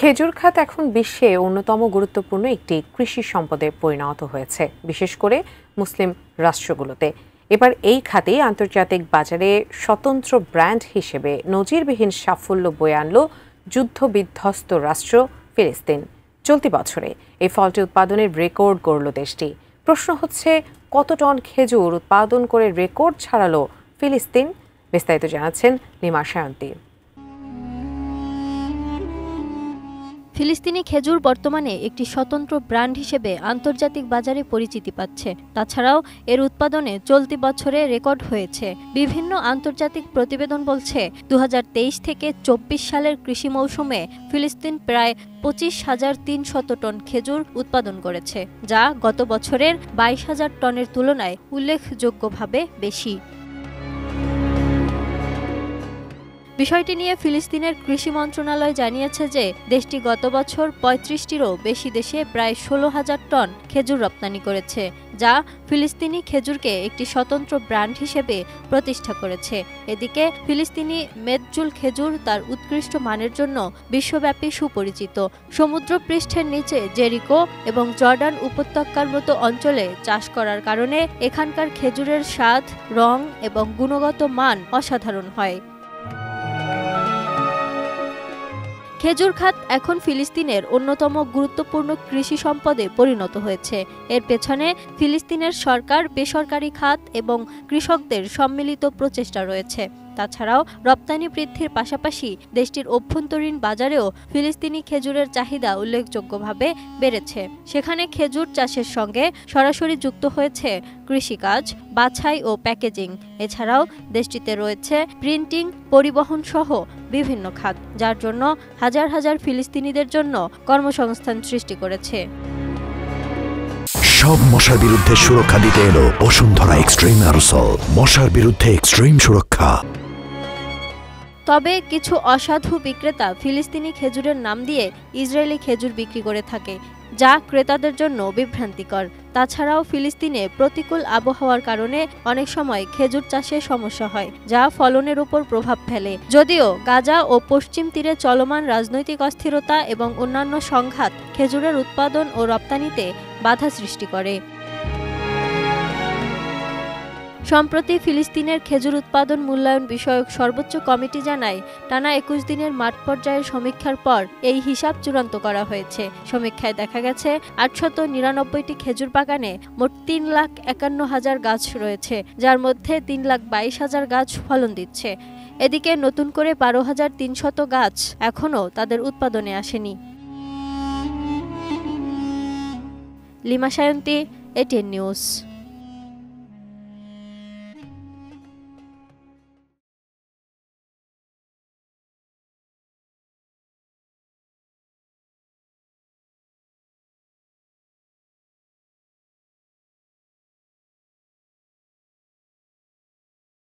খেজুর খাত এখন বিশ্বে অন্যতম গুরুত্বপূর্ণ একটি কৃষি সম্পদে পরিণত হয়েছে, বিশেষ করে মুসলিম রাষ্ট্রগুলোতে। এবার এই খাতে আন্তর্জাতিক বাজারে স্বতন্ত্র ব্র্যান্ড হিসেবে নজিরবিহীন সাফল্য বয়ে আনল যুদ্ধবিধ্বস্ত রাষ্ট্র ফিলিস্তিন। চলতি বছরে এই ফলটি উৎপাদনের রেকর্ড গড়ল দেশটি। প্রশ্ন হচ্ছে, কত টন খেজুর উৎপাদন করে রেকর্ড ছাড়ালো ফিলিস্তিন? বিস্তারিত জানাচ্ছেন লিমা সায়ন্তী। ফিলিস্তিনি খেজুর বর্তমানে একটি স্বতন্ত্র ব্র্যান্ড হিসেবে আন্তর্জাতিক বাজারে পরিচিতি পাচ্ছে। তাছাড়াও এর উৎপাদনে চলতি বছরে রেকর্ড হয়েছে। বিভিন্ন আন্তর্জাতিক প্রতিবেদন বলছে 2023 থেকে 24 সালের কৃষি মৌসুমে ফিলিস্তিন প্রায় 25,300 টন খেজুর উৎপাদন করেছে, যা গত বছরের 22,000 টনের তুলনায় উল্লেখযোগ্যভাবে বেশি। বিষয়টি নিয়ে ফিলিস্তিনের কৃষি মন্ত্রণালয় জানিয়েছে যে দেশটি গত বছর 35টিরও বেশি দেশে প্রায় 16,000 টন খেজুর রপ্তানি করেছে, যা ফিলিস্তিনি খেজুরকে একটি স্বতন্ত্র ব্র্যান্ড হিসেবে প্রতিষ্ঠা করেছে। এদিকে ফিলিস্তিনি মেদজুল খেজুর তার উৎকৃষ্ট মানের জন্য বিশ্বব্যাপী সুপরিচিত। সমুদ্রপৃষ্ঠের নিচে জেরিকো এবং জর্ডান উপত্যকার মতো অঞ্চলে চাষ করার কারণে এখানকার খেজুরের স্বাদ, রং এবং গুণগত মান অসাধারণ হয়। খেজুর খাত এখন ফিলিস্তিনের অন্যতম গুরুত্বপূর্ণ কৃষি সম্পদে পরিণত হয়েছে। এর পেছনে ফিলিস্তিনের সরকার, বেসরকারি খাত এবং কৃষকদের সম্মিলিত প্রচেষ্টা রয়েছে। তাছাড়াও রপ্তানি বৃদ্ধির পাশাপাশি দেশটির অভ্যন্তরীণ বাজারেও ফিলিস্তিনি খেজুরের চাহিদা উল্লেখযোগ্যভাবে বেড়েছে। সেখানে খেজুর চাষের সঙ্গে সরাসরি যুক্ত হয়েছে কৃষিকাজ, বাছাই ও প্যাকেজিং। এছাড়াও দেশটিতে রয়েছে প্রিন্টিং, পরিবহন সহ বিভিন্ন খাত, যার জন্য হাজার হাজার ফিলিস্তিনিদের জন্য কর্মসংস্থান সৃষ্টি করেছে। সব মশার বিরুদ্ধে সুরক্ষা দিতে এলো বসুন্ধরা এক্সট্রিম অ্যারোসল, মশার বিরুদ্ধে এক্সট্রিম সুরক্ষা। তবে কিছু অসাধু বিক্রেতা ফিলিস্তিনি খেজুরের নাম দিয়ে ইসরায়েলি খেজুর বিক্রি করে থাকে, যা ক্রেতাদের জন্য বিভ্রান্তিকর। তাছাড়াও ফিলিস্তিনে প্রতিকূল আবহাওয়ার কারণে অনেক সময় খেজুর চাষে সমস্যা হয়, যা ফলনের উপর প্রভাব ফেলে। যদিও গাজা ও পশ্চিম তীরে চলমান রাজনৈতিক অস্থিরতা এবং অন্যান্য সংঘাত খেজুরের উৎপাদন ও রপ্তানিতে বাধা সৃষ্টি করে। সম্প্রতি ফিলিস্তিনের খেজুর উৎপাদন মূল্যায়ন বিষয়ক সর্বোচ্চ কমিটি জানায়, টানা 21 দিনের মাঠ পর্যায়ের সমীক্ষার পর এই হিসাব চূড়ান্ত করা হয়েছে। সমীক্ষায় দেখা গেছে 899টি খেজুর বাগানে মোট 3,51,000 গাছ রয়েছে, যার মধ্যে 3,22,000 গাছ ফলন দিচ্ছে। এদিকে নতুন করে 12,300 গাছ এখনও তাদের উৎপাদনে আসেনি। Lima Sayanti, ATN news.